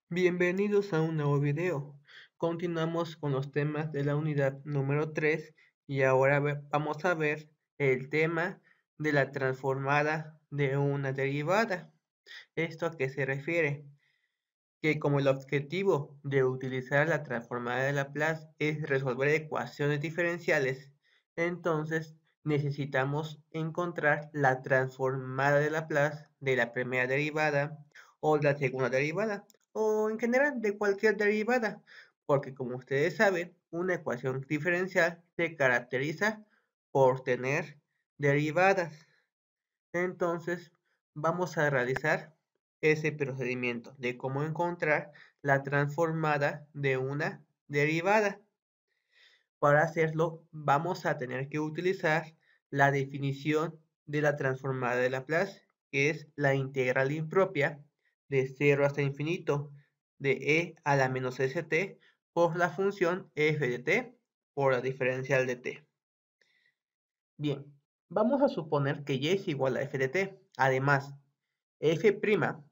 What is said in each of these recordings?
Bienvenidos a un nuevo video. Continuamos con los temas de la unidad número 3 y ahora vamos a ver el tema de la transformada de una derivada. ¿Esto a qué se refiere? Que como el objetivo de utilizar la transformada de Laplace es resolver ecuaciones diferenciales, entonces necesitamos encontrar la transformada de Laplace de la primera derivada o la segunda derivada, o en general de cualquier derivada, porque como ustedes saben, una ecuación diferencial se caracteriza por tener derivadas. Entonces, vamos a realizar ese procedimiento de cómo encontrar la transformada de una derivada. Para hacerlo, vamos a tener que utilizar la definición de la transformada de Laplace, que es la integral impropia de 0 hasta infinito de e a la menos st por la función f de t por la diferencial de t. Bien, vamos a suponer que y es igual a f de t. Además, f',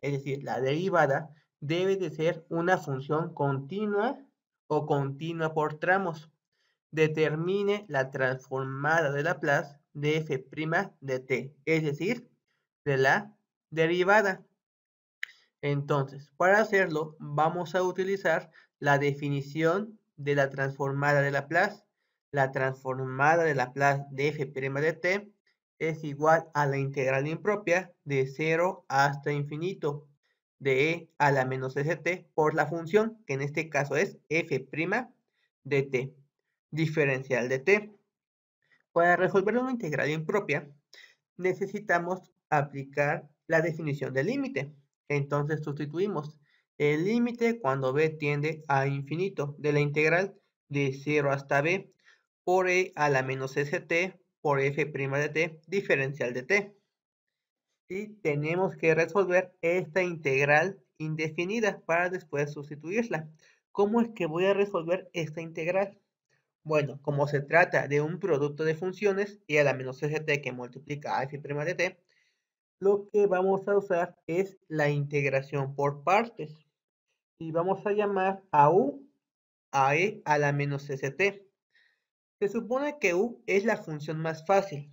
es decir, la derivada, debe de ser una función continua o continua por tramos. Determine la transformada de Laplace de f' de t, es decir, de la derivada. Entonces, para hacerlo, vamos a utilizar la definición de la transformada de Laplace. La transformada de Laplace de f' de t es igual a la integral impropia de 0 hasta infinito de e a la menos st por la función, que en este caso es f' de t, diferencial de t. Para resolver una integral impropia, necesitamos aplicar la definición del límite. Entonces sustituimos el límite cuando b tiende a infinito de la integral de 0 hasta b por e a la menos st por f' de t diferencial de t. Y tenemos que resolver esta integral indefinida para después sustituirla. ¿Cómo es que voy a resolver esta integral? Bueno, como se trata de un producto de funciones y a la menos st que multiplica a f' de t, lo que vamos a usar es la integración por partes. Y vamos a llamar a u a e a la menos st. Se supone que u es la función más fácil.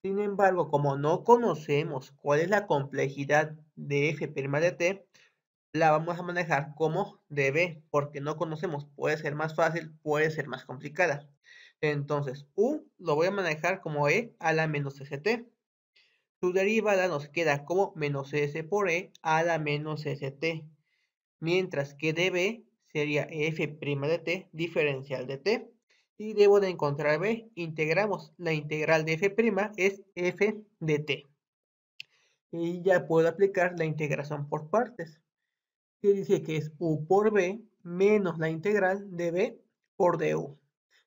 Sin embargo, como no conocemos cuál es la complejidad de f' de t, la vamos a manejar como db, porque no conocemos, puede ser más fácil, puede ser más complicada. Entonces, u lo voy a manejar como e a la menos st. Su derivada nos queda como menos s por e a la menos st, mientras que db sería f' de t diferencial de t. Y debo de encontrar b, integramos, la integral de f' es f de t. Y ya puedo aplicar la integración por partes, que dice que es u por b menos la integral de b por du.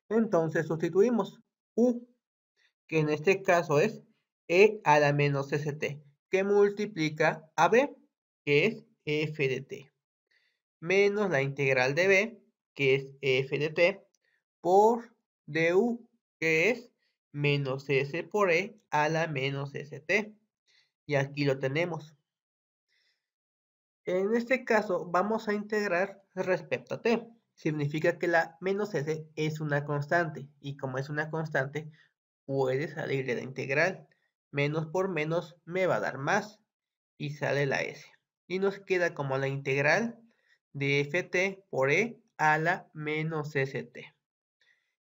Entonces sustituimos u, que en este caso es e a la menos st, que multiplica a b, que es f de t, menos la integral de b, que es f de t, por du, que es menos s por e a la menos st. Y aquí lo tenemos. En este caso vamos a integrar respecto a t. Significa que la menos s es una constante y como es una constante puede salir de la integral. Menos por menos me va a dar más y sale la s. Y nos queda como la integral de ft por e a la menos st.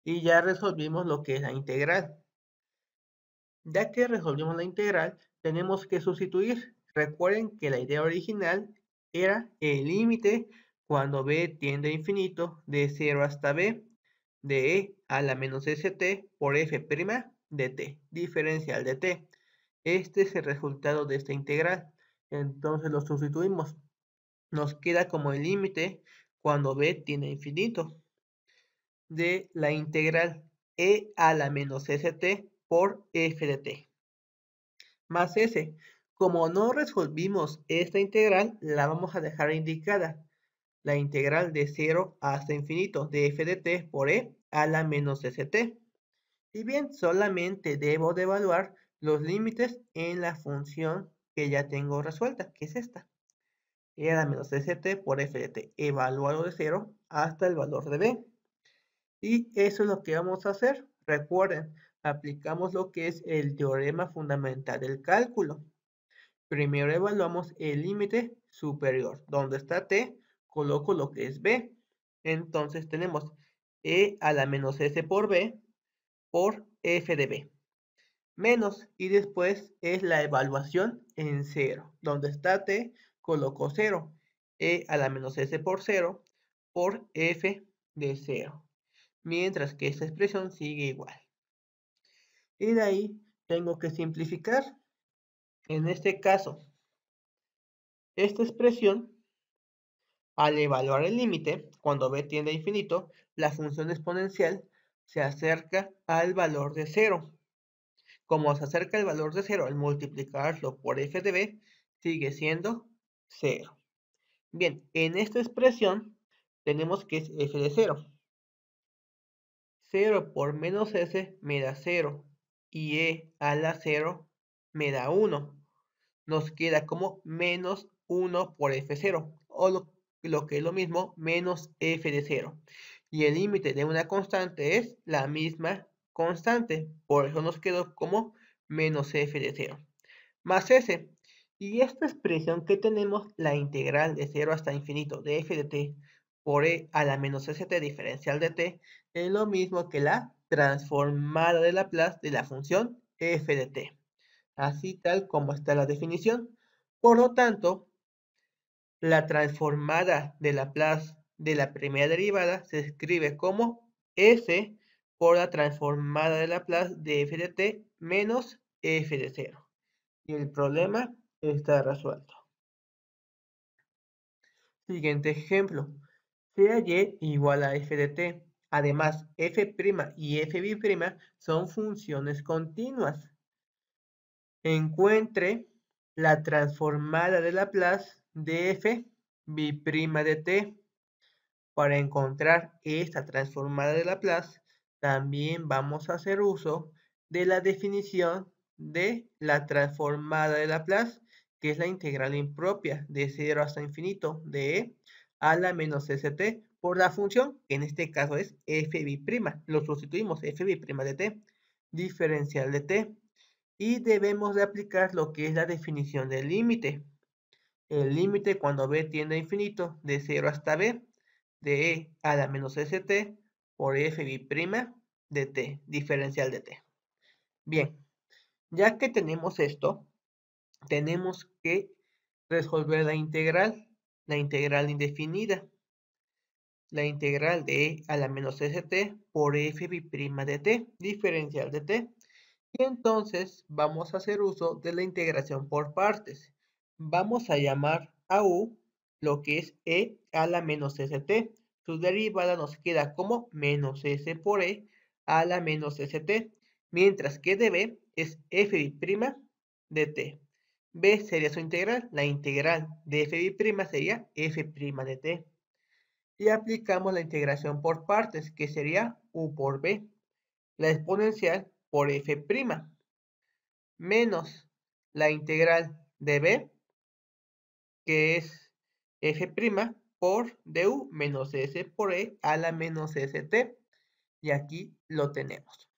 Y ya resolvimos lo que es la integral. Ya que resolvimos la integral, tenemos que sustituir. Recuerden que la idea original era el límite cuando b tiende a infinito de 0 hasta b de e a la menos st por f' de t, diferencial de t. Este es el resultado de esta integral. Entonces lo sustituimos. Nos queda como el límite cuando b tiende a infinito de la integral e a la menos st por f de t más s. Como no resolvimos esta integral, la vamos a dejar indicada. la integral de 0 hasta infinito de f de t por e a la menos st. Y bien, solamente debo de evaluar los límites en la función que ya tengo resuelta, que es esta. E a la menos st por f de t, evaluado de 0 hasta el valor de b. Y eso es lo que vamos a hacer. Recuerden, aplicamos lo que es el teorema fundamental del cálculo. Primero evaluamos el límite superior. Donde está t, coloco lo que es b. Entonces tenemos e a la menos s por b por f de b. Menos, y después es la evaluación en 0. Donde está t, coloco 0. E a la menos s por 0 por f de 0. Mientras que esta expresión sigue igual. Y de ahí tengo que simplificar. En este caso, esta expresión, al evaluar el límite, cuando b tiende a infinito, la función exponencial se acerca al valor de 0. Como se acerca al valor de 0, al multiplicarlo por f de b, sigue siendo 0. Bien, en esta expresión tenemos que es f de 0. 0 por menos s me da 0 y e a la 0 me da 1. Nos queda como menos 1 por f0 o lo que es lo mismo, menos f de 0. Y el límite de una constante es la misma constante, por eso nos quedó como menos f de 0 más s. Y esta expresión que tenemos, la integral de 0 hasta infinito de f de t por e a la menos st diferencial de t, es lo mismo que la transformada de Laplace de la función f de t. Así tal como está la definición. Por lo tanto, la transformada de Laplace de la primera derivada se escribe como s por la transformada de Laplace de f de t menos f de 0. Y el problema está resuelto. Siguiente ejemplo. Sea y igual a f de t. Además, f' y fb' son funciones continuas. Encuentre la transformada de Laplace de f b' de t. Para encontrar esta transformada de Laplace, también vamos a hacer uso de la definición de la transformada de Laplace, que es la integral impropia de 0 hasta infinito de e a la menos st por la función, que en este caso es fb'. Lo sustituimos, fb' de t, diferencial de t. Y debemos de aplicar lo que es la definición del límite. El límite cuando b tiende a infinito de 0 hasta b de e a la menos st por fb' de t, diferencial de t. Bien, ya que tenemos esto, tenemos que resolver la integral indefinida, la integral de e a la menos st por fb' de t, diferencial de t. Y entonces vamos a hacer uso de la integración por partes. Vamos a llamar a u lo que es e a la menos st. Su derivada nos queda como menos s por e a la menos st, mientras que de b es fb' de t. b sería su integral, la integral de fb' sería f' de t. Y aplicamos la integración por partes, que sería u por b, la exponencial por f', menos la integral de b, que es f' por du menos s por e a la menos st. Y aquí lo tenemos.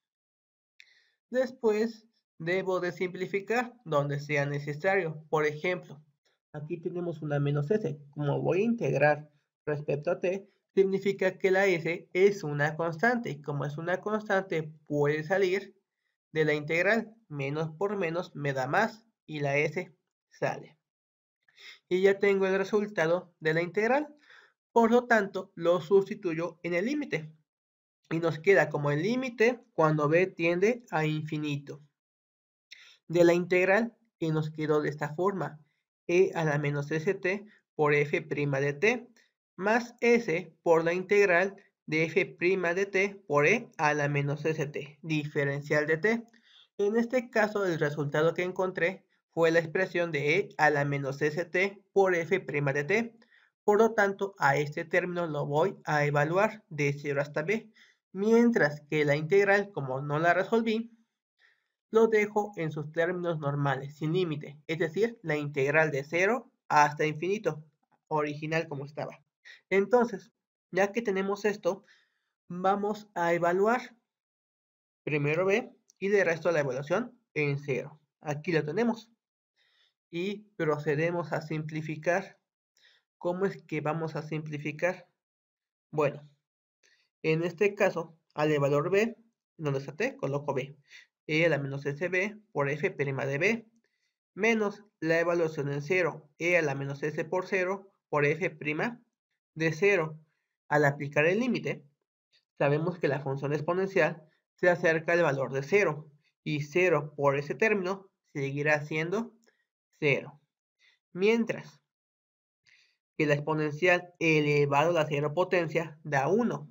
Después debo de simplificar donde sea necesario. Por ejemplo, aquí tenemos una menos s. Como voy a integrar respecto a t, significa que la s es una constante. Y como es una constante, puede salir de la integral. Menos por menos me da más. Y la s sale. Y ya tengo el resultado de la integral. Por lo tanto, lo sustituyo en el límite. Y nos queda como el límite cuando b tiende a infinito. De la integral que nos quedó de esta forma. E a la menos st por f' de t más s por la integral de f' de t por e a la menos st, diferencial de t. En este caso, el resultado que encontré fue la expresión de e a la menos st por f' de t, Por lo tanto, a este término lo voy a evaluar de 0 hasta b, mientras que la integral, como no la resolví, lo dejo en sus términos normales, sin límite, es decir, la integral de 0 hasta infinito, original como estaba. Entonces, ya que tenemos esto, vamos a evaluar primero b y de resto la evaluación en 0. Aquí lo tenemos. Y procedemos a simplificar. ¿Cómo es que vamos a simplificar? Bueno, en este caso, al valor b, donde está t, coloco b. E a la menos sb por f' de b, menos la evaluación en 0, e a la menos s por 0 por f' de 0. Al aplicar el límite, sabemos que la función exponencial se acerca al valor de 0, y 0 por ese término seguirá siendo 0. Mientras que la exponencial elevado a la 0 potencia da 1,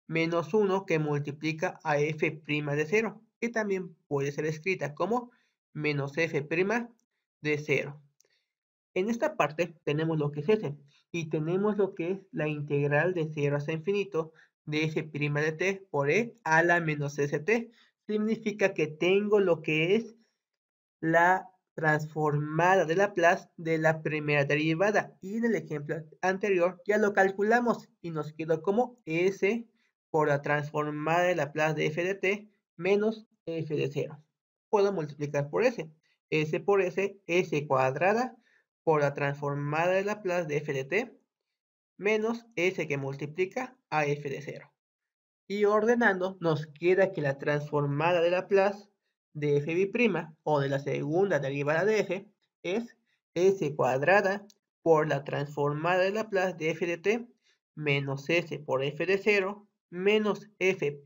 menos 1 que multiplica a f' de 0, que también puede ser escrita como menos f' de 0. En esta parte tenemos lo que es s, y tenemos lo que es la integral de 0 hasta infinito de f' de t por e a la menos st. Significa que tengo lo que es la transformada de Laplace de la primera derivada, y en el ejemplo anterior ya lo calculamos y nos quedó como s por la transformada de Laplace de f de t menos f de 0. Puedo multiplicar por s por s cuadrada por la transformada de Laplace de f de t menos s que multiplica a f de 0. Y ordenando nos queda que la transformada de Laplace de f' o de la segunda derivada de f es s cuadrada por la transformada de Laplace de f de t menos s por f de 0 menos f'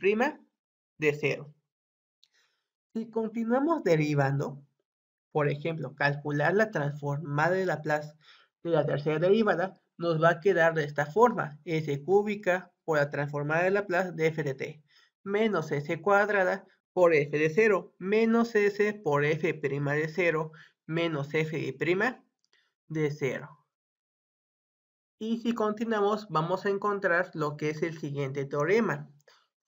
de 0. Si continuamos derivando, por ejemplo, calcular la transformada de Laplace de la tercera derivada, nos va a quedar de esta forma: s cúbica por la transformada de Laplace de f de t, menos s cuadrada por f de 0, menos s por f' de 0, menos f' de 0. Y si continuamos, vamos a encontrar lo que es el siguiente teorema.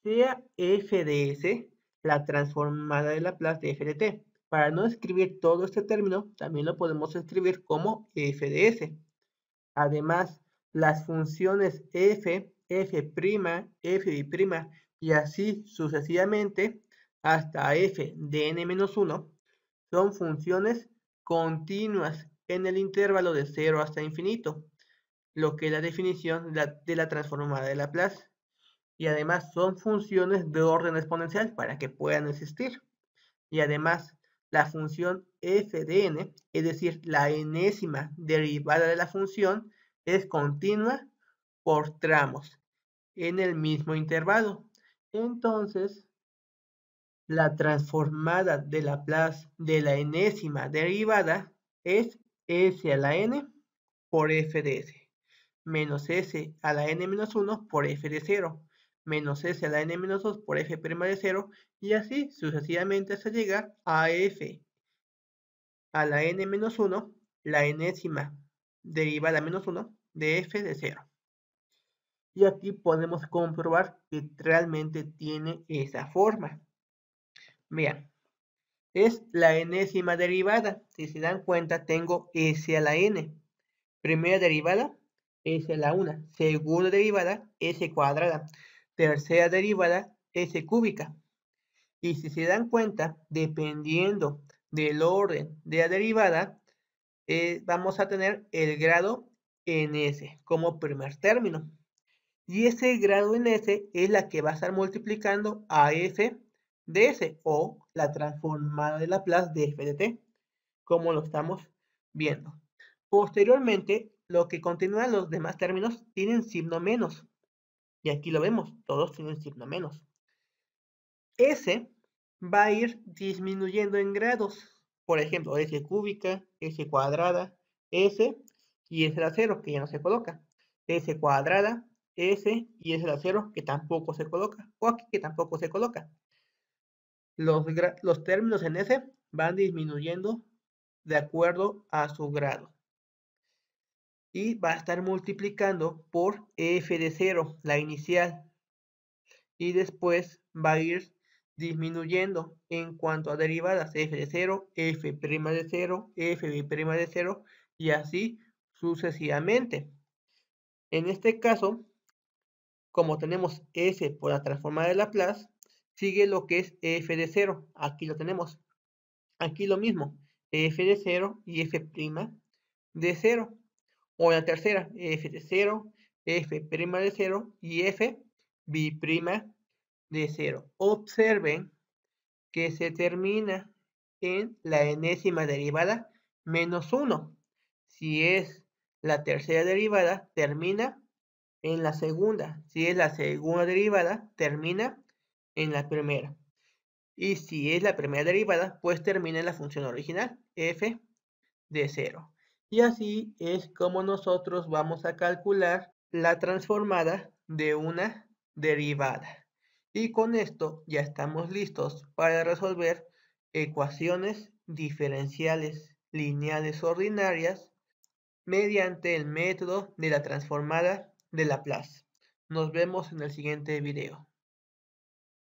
Sea f de s la transformada de Laplace de f de t. Para no escribir todo este término, también lo podemos escribir como f de s. Además, las funciones f, f', f' y así sucesivamente hasta f de n-1 son funciones continuas en el intervalo de 0 hasta infinito, lo que es la definición de la transformada de Laplace. Y además son funciones de orden exponencial para que puedan existir. Y además, la función f de n, es decir, la enésima derivada de la función, es continua por tramos en el mismo intervalo. Entonces, la transformada de Laplace de la enésima derivada es s a la n por f de s, menos s a la n-1 por f de 0, menos s a la n-2 por f' de 0, y así sucesivamente hasta llegar a f a la n-1, la enésima derivada menos 1 de f de 0. Y aquí podemos comprobar que realmente tiene esa forma. Vean, es la enésima derivada. Si se dan cuenta, tengo s a la n. Primera derivada, s a la 1. Segunda derivada, s cuadrada. Tercera derivada, s cúbica. Y si se dan cuenta, dependiendo del orden de la derivada, vamos a tener el grado en s como primer término. Y ese grado en s es la que va a estar multiplicando a f de s, o la transformada de Laplace de f de t, como lo estamos viendo. Posteriormente, lo que continúan los demás términos tienen signo menos. Y aquí lo vemos, todos tienen signo menos. S va a ir disminuyendo en grados. Por ejemplo, s cúbica, s cuadrada, s y s a la 0, que ya no se coloca. S cuadrada, s y s a la 0, que tampoco se coloca. O aquí que tampoco se coloca. Los términos en s van disminuyendo de acuerdo a su grado. y va a estar multiplicando por f de 0, la inicial, y después va a ir disminuyendo en cuanto a derivadas, f de 0, f' de 0, fb' de 0 y así sucesivamente. En este caso, como tenemos f por la transformada de Laplace, sigue lo que es f de 0. Aquí lo tenemos. Aquí lo mismo, f de 0 y f' de 0. O la tercera, f de 0, f' de 0 y f b' de 0. Observen que se termina en la enésima derivada menos 1. Si es la tercera derivada, termina en la segunda. Si es la segunda derivada, termina en la primera. Y si es la primera derivada, pues termina en la función original, f de 0. Y así es como nosotros vamos a calcular la transformada de una derivada. Y con esto ya estamos listos para resolver ecuaciones diferenciales lineales ordinarias mediante el método de la transformada de Laplace. Nos vemos en el siguiente video.